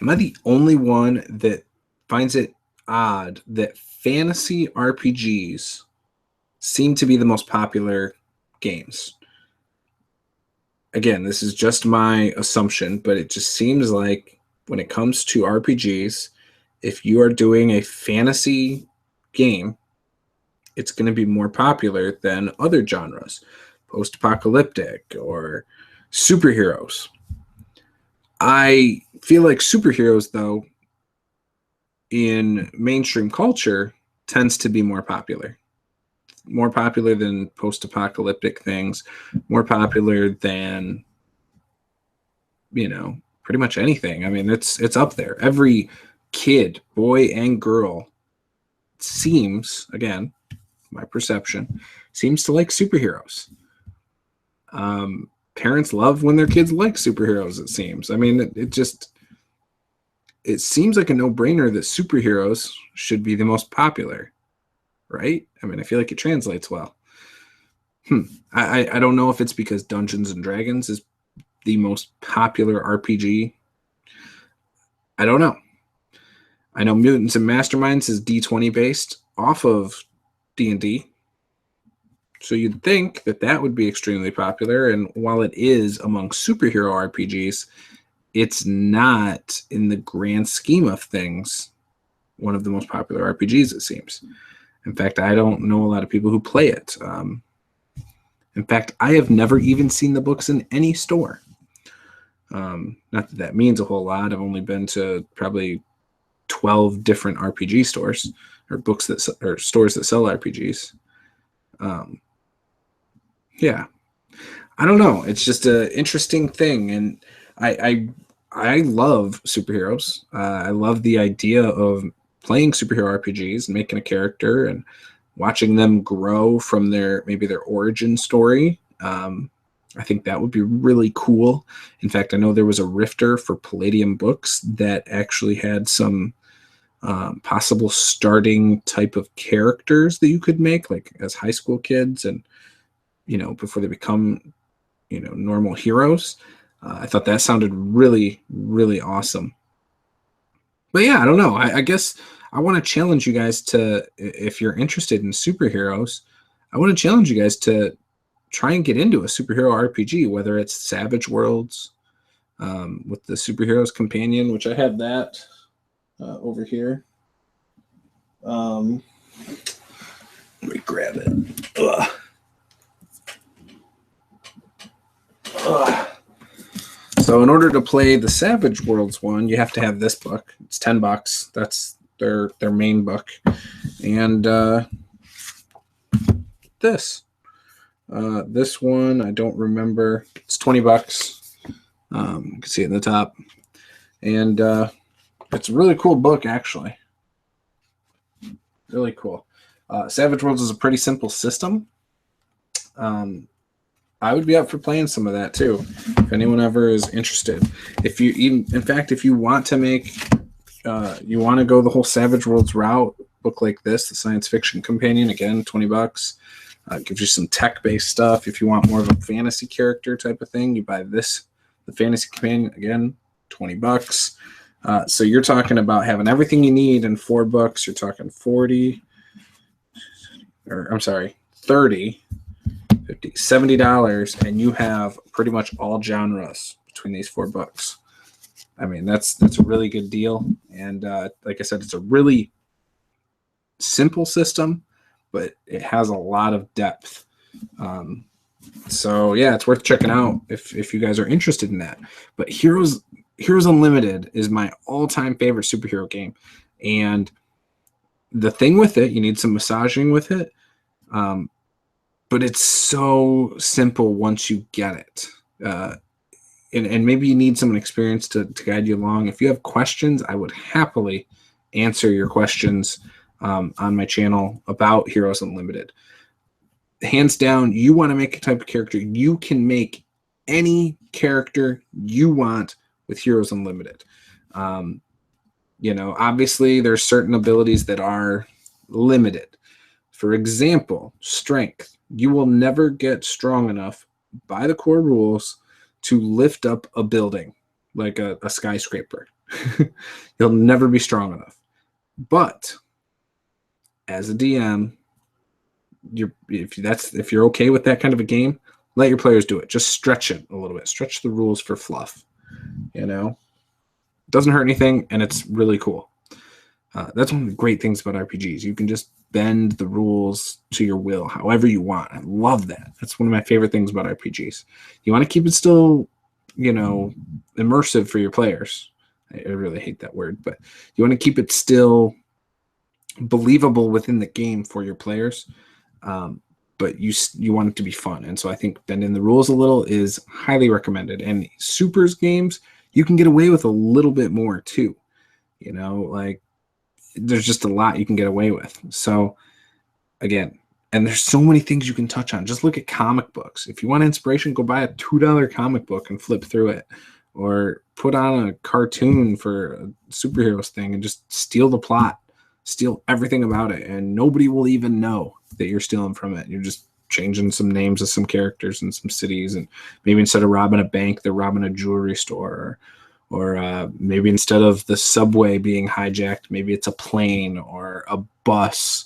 Am I the only one that finds it odd that fantasy RPGs seem to be the most popular games? Again, this is just my assumption, but it just seems like when it comes to RPGs, if you are doing a fantasy game, it's going to be more popular than other genres, post-apocalyptic or superheroes. I feel like superheroes, though, in mainstream culture, tends to be more popular than post-apocalyptic things, more popular than, pretty much anything. I mean, it's up there. Every kid, boy and girl, seems, again, my perception, seems to like superheroes. Parents love when their kids like superheroes, it seems. I mean, it seems like a no-brainer that superheroes should be the most popular, right? I mean, I feel like it translates well. I don't know if it's because Dungeons and Dragons is the most popular RPG. I don't know. I know Mutants and Masterminds is D20 based off of D&D. So you'd think that would be extremely popular. And while it is among superhero RPGs, it's not, in the grand scheme of things, one of the most popular RPGs, it seems. In fact, I don't know a lot of people who play it. In fact, I have never even seen the books in any store. Not that means a whole lot. I've only been to probably 12 different RPG stores or stores that sell RPGs. Yeah, I don't know. It's just an interesting thing, and I love superheroes. I love the idea of playing superhero RPGs and making a character and watching them grow from their origin story. I think that would be really cool. In fact, I know there was a Rifter for Palladium Books that actually had some possible starting type of characters that you could make, like as high school kids and, before they become, normal heroes. I thought that sounded really, really awesome. But yeah, I don't know. I guess I want to challenge you guys to, if you're interested in superheroes, I want to challenge you guys to try and get into a superhero RPG, whether it's Savage Worlds with the Superheroes Companion, which I have that over here. Let me grab it. Ugh. So in order to play the Savage Worlds one, you have to have this book. It's $10. That's their main book. And this one, I don't remember. It's $20. You can see it in the top. And it's a really cool book, actually. Really cool. Savage Worlds is a pretty simple system. I would be up for playing some of that too, if anyone ever is interested. If you want to make, you want to go the whole Savage Worlds route, book like this, the Science Fiction Companion, again, $20. Gives you some tech-based stuff. If you want more of a fantasy character type of thing, you buy this, the Fantasy Companion, again, $20. So you're talking about having everything you need in 4 books. You're talking 30, $50, $70, and you have pretty much all genres between these 4 books. I mean, that's a really good deal. And like I said, it's a really simple system, but it has a lot of depth. So yeah, it's worth checking out if you guys are interested in that. But Heroes Unlimited is my all-time favorite superhero game. And the thing with it, you need some massaging with it. But it's so simple once you get it. And maybe you need someone experienced to guide you along. If you have questions, I would happily answer your questions on my channel about Heroes Unlimited. Hands down, you want to make a type of character, you can make any character you want with Heroes Unlimited. Obviously there's certain abilities that are limited. For example, strength. You will never get strong enough by the core rules to lift up a building like a skyscraper. You'll never be strong enough. But as a DM, if you're okay with that kind of a game, let your players do it. Just stretch it a little bit. Stretch the rules for fluff. You know, it doesn't hurt anything, and it's really cool. That's one of the great things about RPGs. You can just bend the rules to your will, however you want. I love that. That's one of my favorite things about RPGs. You want to keep it still, immersive for your players. I really hate that word, but you want to keep it still believable within the game for your players. But you want it to be fun. And so I think bending the rules a little is highly recommended. And Supers games, you can get away with a little bit more too. Like there's just a lot you can get away with. So again, and there's so many things you can touch on. Just look at comic books. If you want inspiration, go buy a $2 comic book and flip through it. Or put on a cartoon for a superheroes thing and just steal the plot. Steal everything about it, and nobody will even know that you're stealing from it. You're just changing some names of some characters and some cities, and maybe instead of robbing a bank, they're robbing a jewelry store, or maybe instead of the subway being hijacked, maybe it's a plane or a bus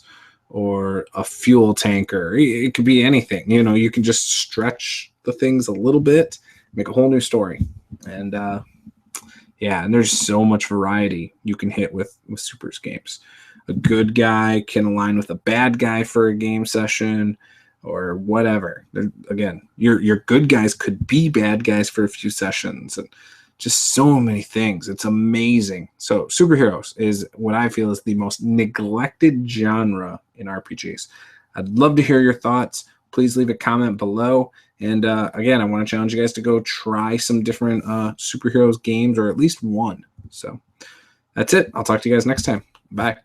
or a fuel tanker. It could be anything. You can just stretch the things a little bit, make a whole new story, and and there's so much variety you can hit with Supers games. A good guy can align with a bad guy for a game session or whatever. Again, your good guys could be bad guys for a few sessions, and just so many things. It's amazing. So superheroes is what I feel is the most neglected genre in RPGs. I'd love to hear your thoughts. Please leave a comment below. And again, I want to challenge you guys to go try some different superheroes games, or at least one. So that's it. I'll talk to you guys next time. Bye.